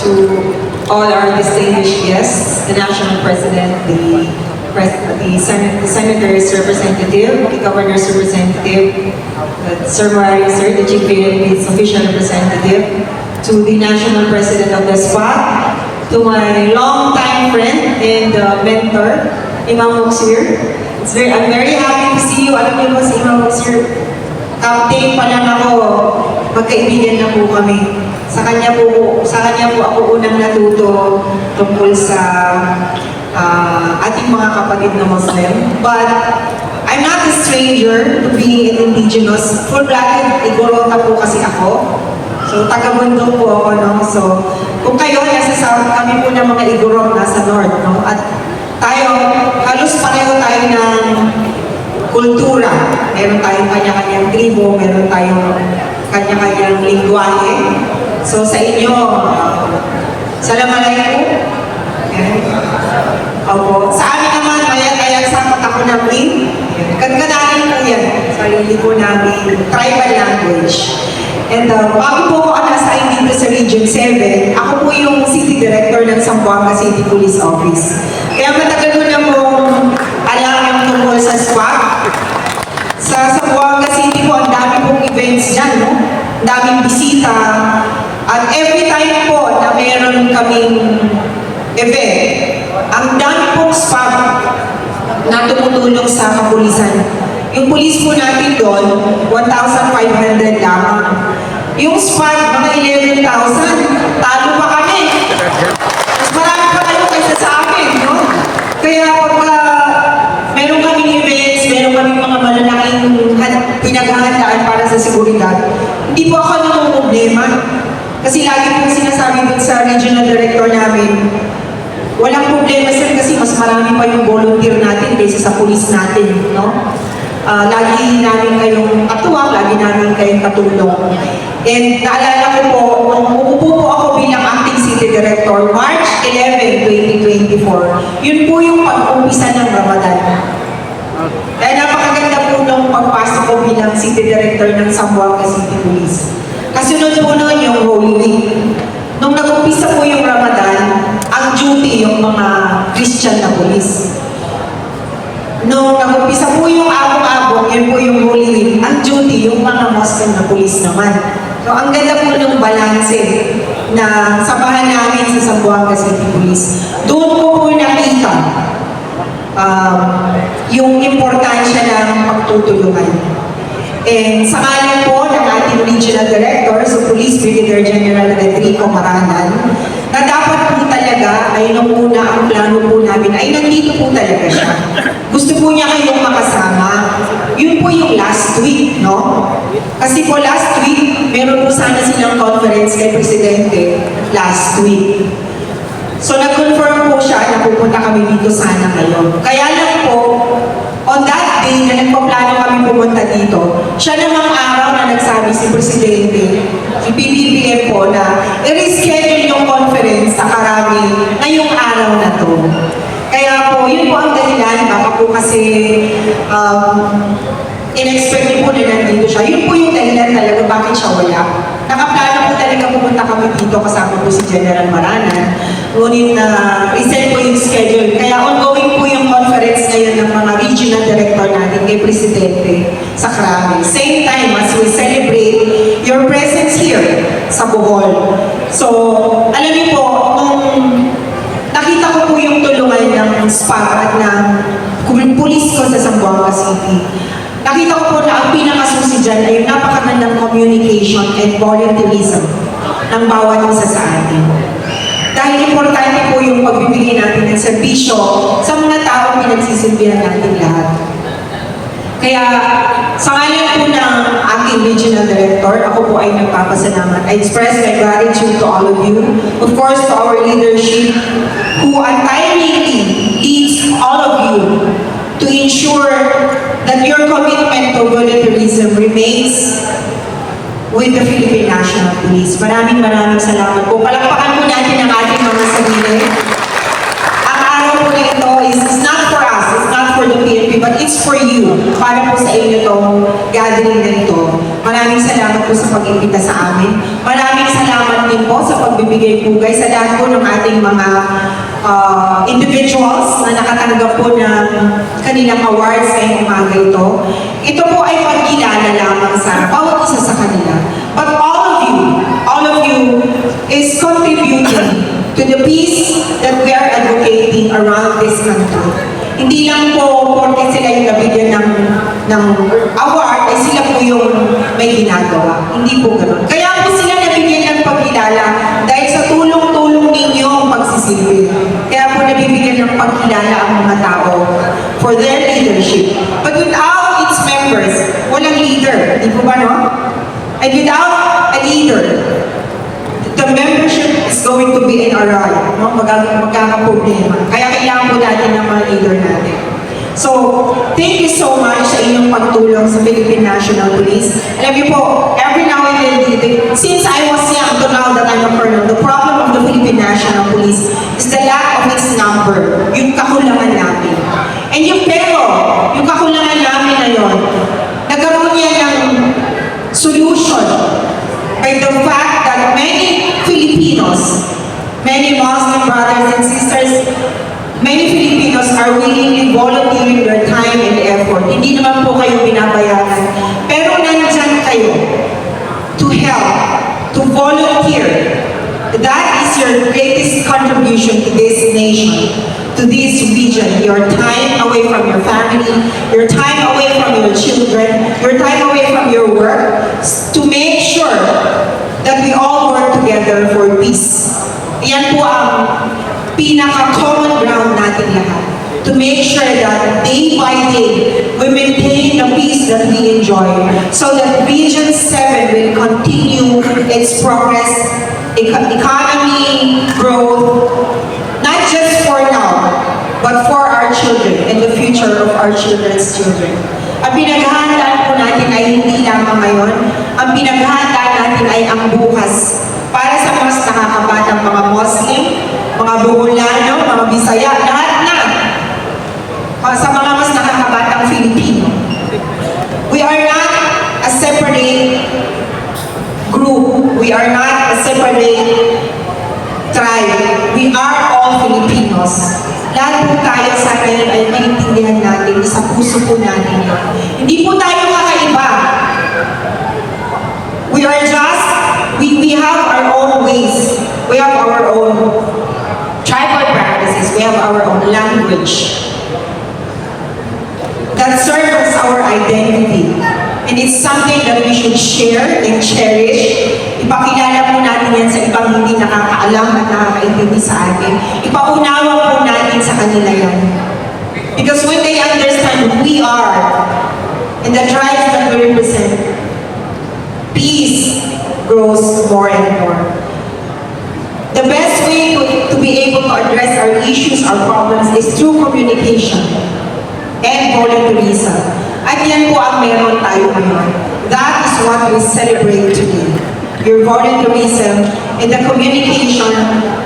to all our distinguished guests, the National President, the Senator's representative, the Governor's representative, Sir Marario, Sir, the Chief PNP's official representative, to the National President of the SWAT, to my longtime friend and mentor, Imam Moksir. I'm very happy to see you. Alam niyo po si Imam Moksir, captain pa lang ako, magkaibigan na po kami. Sa kanya po ako unang natuto tungkol sa ating mga kapatid na Muslim. But I'm not a stranger to being an indigenous. Full-blooded Igorota po kasi ako. So, taga-Bundok po ako, no? So, kung kayo, nasa South, kami po ng mga Igorot nasa North, no? At tayo, halos pareho tayo ng kultura. Meron tayong kanya-kanyang tribo, meron tayong kanya-kanyang lingwahe. So sa inyo, Assalamualaikum. Opo. Sa amin naman, mayat-ayat sakot ako ng rin. Kadkadanin po yan. Sarili po namin, tribal language. And bago po ako na-assign dito sa Region 7, ako po yung City Director ng Zamboanga City Police Office. Kaya matagal ko na pong alam yung tungkol sa SWAT. Sa Zamboanga City po, ang dami pong events dyan, no? Ang daming bisita. At every time po na meron kaming event, ang dami pong SPAG na tumutulong sa kapulisan. Yung pulis po natin doon, 1,500 lamang. Yung SPAG, mga 11,000. Talo pa kami. Mas marami pa kayo kaysa sa amin, no? Kaya pag meron kaming events, meron kaming mga malalaking pinaghahandaan para sa seguridad, hindi po ako namumblema. Kasi lagi pong sinasabi dun sa regional director namin, walang problema sir kasi mas marami pa yung volunteer natin kaysa sa police natin, no? Lagi namin kayong katuwang, lagi namin kayong katulong. And naalala ko po, nung umupo po ako bilang acting city director, March 11, 2024, yun po yung pag-umpisa ng Ramadan. Kaya napakaganda po nung pagpasok ko bilang city director ng Zamboanga City Police. Kasunod po noon yung Holy Week. Nung nag-umpisa po yung Ramadan, ang duty yung mga Christian na police. Nung nag-umpisa po yung abong-abong, yun po yung Holy Week, ang duty yung mga Muslim na police naman. So ang ganda po ng balanse na sabahan namin sa Zamboanga City Police. Doon ko po nakita yung importansya ng pagtutulungan. And sa ngalan po ng ating Regional Director, so Police Brigadier General Rodrigo Maranan, na dapat po talaga ay nung una ang plano po namin ay nandito po talaga siya. Gusto po niya kayong makasama. Yun po yung last week, no? Kasi po last week, meron po sana silang conference kay Presidente last week. So nag-confirm po siya na pupunta kami dito sana ngayon. Kaya lang po, on that day na nagpaplano kami pumunta dito, siya namang araw na nagsabi si Presidente, si PBBM po na i-reschedule yung conference sa Karami ngayong araw na to. Kaya po, yun po ang dahilan, baka po kasi in-expect niyo po na nandito siya. Yun po yung dahilan talaga bakit siya wala. Nakaplano po talaga pupunta kami dito kasama po si General Maranan. Ngunit reset po yung schedule. Kaya ongoing po yung conference ngayon ng mga regional director natin kay Presidente sa Krabi. Same time as we celebrate your presence here sa Bohol. So, alam niyo po, nung nakita ko po yung tulungan ng SPAG at ng pulis ko sa Zamboanga City, nakita ko po na ang pinakasusi dyan ay yung napakagandang communication and volunteerism ng bawat isa sa atin. Dahil importante po yung pagbibigay natin ng serbisyo sa mga taong pinagsisilbihan natin lahat. Kaya sa ngalan po ng aking regional director, ako po ay nagpapasalamat. I express my gratitude to all of you. Of course, to our leadership who untiringly leads all of you to ensure that your commitment to volunteerism remains with the Philippine National Police. Maraming salamat po. Palakpakan po natin ang ating mga sarili. Ang araw po na ito is not for us, it's not for the PNP, but it's for you. Para po sa inyo itong gathering na ito. Maraming salamat po sa pag-imbita sa amin. Maraming salamat din po sa pagbibigay pugay sa lahat po ng ating mga individuals na nakatanggap po ng kanilang awards ngayong umaga ito. Ito po ay pagkilala lamang sa bawat isa sa kanila. But all of you is contributing to the peace that we are advocating around this country. Hindi lang po porque sila yung nabigyan ng award, ay sila po yung may ginagawa. Hindi po ganoon. Kaya po sila nabigyan ng pagkilala dahil sa tulong-tulong ninyo ang pagsisilbi. Kaya po nabibigyan ng pagkilala ang mga tao for their leadership. But without its members, walang leader. Di po ba, no? And without a leader, the membership is going to be in a riot, no? Magkakaproblema. Kaya kailangan po natin ng mga leader natin. So, thank you so much sa inyong pagtulong sa Philippine National Police. Alam niyo po, every now and then, since I was young to now that I'm a colonel, the problem of the Philippine National Police is the lack of its number, yung kakulangan namin. And yung kakulangan namin na yun, nagkaroon yan ng solution by the fact that many Filipinos, many Muslim brothers and sisters, many Filipinos are willingly volunteering their time and effort. Hindi naman po kayo binabayaran. Pero nandyan kayo to help, to volunteer. That is your greatest contribution to this nation, to this region. Your time away from your family, your time away from your children, your time away from your work, to make sure that we all work together for peace. Yan po ang pinaka-common ground natin lahat. To make sure that day by day, we maintain the peace that we enjoy so that Region 7 will continue its progress, economy, growth, not just for now, but for our children and the future of our children's children. Ang pinaghahandaan po natin ay hindi lamang ngayon, ang pinaghahandaan natin ay ang bukas para sa mas nakakabatang mga Muslim, mga Bugulano, mga Bisaya, lahat na. Sa mga mas nakakabatang Filipino. We are not a separate group. We are not a separate tribe. We are all Filipinos. Lahat po tayo sa akin ay maintindihan natin, sa puso po natin. Hindi po tayo kakaiba. We are just, we have our own ways. We have our own tribal practices. We have our own language that serves as our identity. And it's something that we should share and cherish. Ipakilala po natin yan sa ibang hindi nakakaalam at nakakaintindi sa atin. Ipaunawa po natin sa kanila yan. Because when they understand who we are and the tribes that we represent, peace grows more and more. The best way to be able to address our issues, our problems, is through communication and volunteerism. At yan po ang meron tayo ngayon. That is what we celebrate today. Your volunteerism and the communication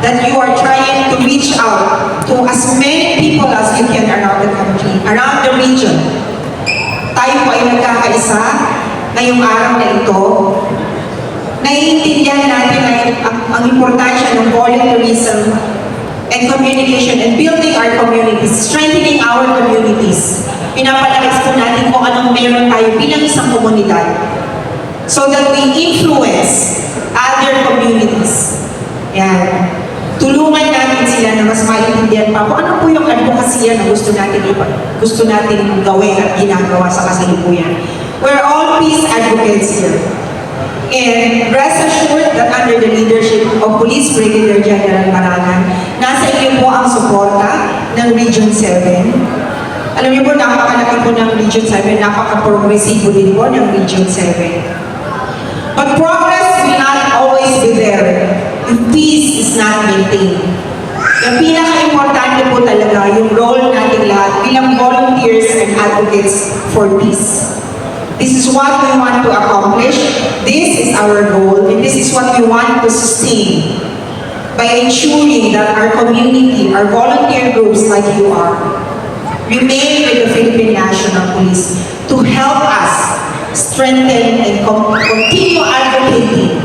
that you are trying to reach out to as many people as you can around the country, around the region. Tayo po ay nagkakaisa ngayong araw na ito. Naiintindihan natin ang importansya ng volunteerism and communication and building our communities, strengthening our communities. Pinapalakas po natin kung anong meron tayo bilang isang komunidad so that we influence other communities. Yan. Tulungan natin sila na mas maintindihan pa kung ano po yung advocacy na gusto natin gawin at ginagawa sa kasalukuyan. We're all peace advocates here. And rest assured that under the leadership of Police Brigadier General Marangan, nasa inyo po ang suporta ng Region 7. Alam niyo po, napakalaki po ng Region 7, napaka-progresibo din po ng Region 7. But progress will not always be there if peace is not maintained. Yung pinaka-importante po talaga yung role natin lahat bilang volunteers and advocates for peace. This is what we want to accomplish. This is our goal, and this is what we want to sustain by ensuring that our community, our volunteer groups like you are, remain with the Philippine National Police to help us strengthen and continue advocating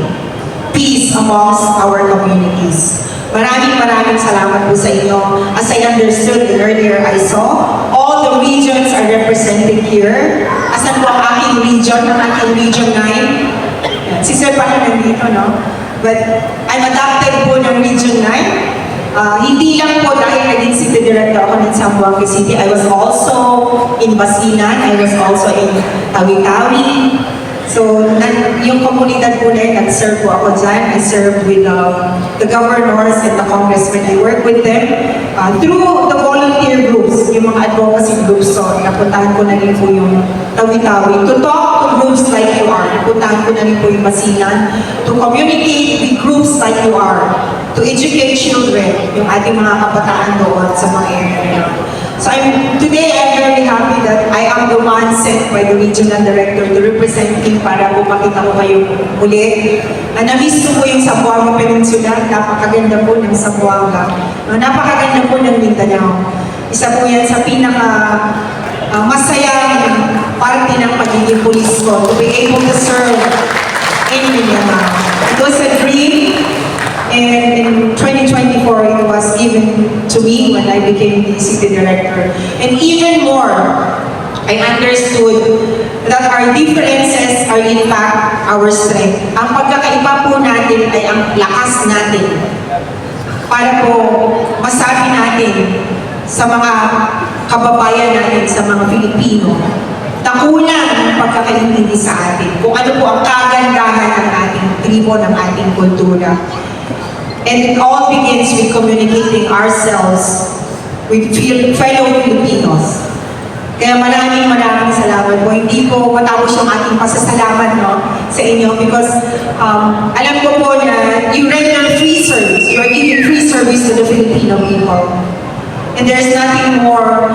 peace peace amongst our communities. Maraming salamat po sa inyo. As I understood and earlier I saw, all the regions are represented here. Asan po ang aking region, Region 9? Si Sir pala nandito, no? But I'm adopted po ng Region 9. Hindi lang po dahil naging city director ako ng Zamboanga City. I was also in Basilan. I was also in Tawi-Tawi. So, yung komunidad po na yun, nag-serve po ako dyan. I served with the governors and the congressmen. I work with them through the volunteer groups, yung mga advocacy groups. So, napuntahan ko na rin po yung Tawi-Tawi. To talk to groups like you are. Napuntahan ko na rin po yung Basilan. To communicate with groups like you are. To educate children, yung ating mga kabataan doon sa mga area na yun. So today I'm very happy that I am the one sent by the regional director to represent him para po makita ko kayo muli. Na-miss ko po yung Zamboanga Peninsula, napakaganda po ng Zamboanga. Napakaganda po ng Mindanao. Isa po yan sa pinaka masayang parte ng pagiging pulis ko, to be able to serve in Mindanao. It was a dream. And in 2024, it was given to me when I became the city director. And even more, I understood that our differences are in fact our strength. Ang pagkakaiba po natin ay ang lakas natin para po masabi natin sa mga kababayan natin, sa mga Pilipino, na kulang ang pagkakaintindi sa atin. Kung ano po ang kagandahan ng ating tribo, ng ating kultura. And it all begins with communicating ourselves with fellow Filipinos. Kaya maraming salamat po. Hindi po matapos yung ating pasasalamat, no, sa inyo because alam ko po na you render free service. You are giving free service to the Filipino people. And there's nothing more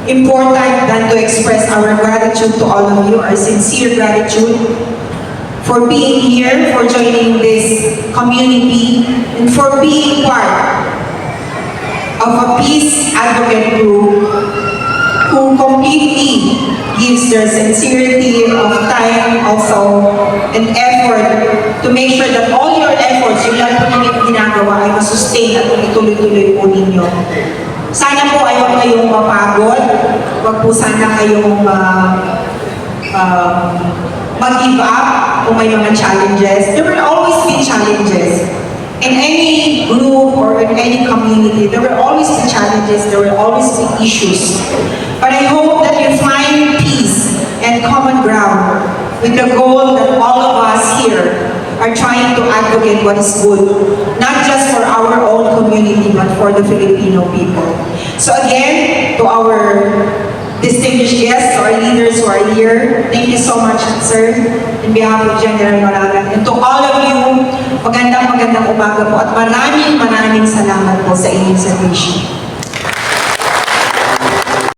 important than to express our gratitude to all of you, our sincere gratitude for being here, for joining this community, and for being part of a peace advocate group who completely gives their sincerity of time also and effort to make sure that all your efforts, yung lahat po namin ginagawa ay masustain at ituloy-tuloy po ninyo. Sana po ay huwag kayong mapagod, huwag po sana kayong mag-give up kung may mga challenges. There will always be challenges. In any group or in any community, there will always be challenges, there will always be issues. But I hope that you find peace and common ground with the goal that all of us here are trying to advocate what is good, not just for our own community, but for the Filipino people. So again, to our distinguished guests, our leaders who are here, thank you so much, sir, in behalf of General Moragan. And to all of you, magandang umaga po at maraming salamat po sa inyong service.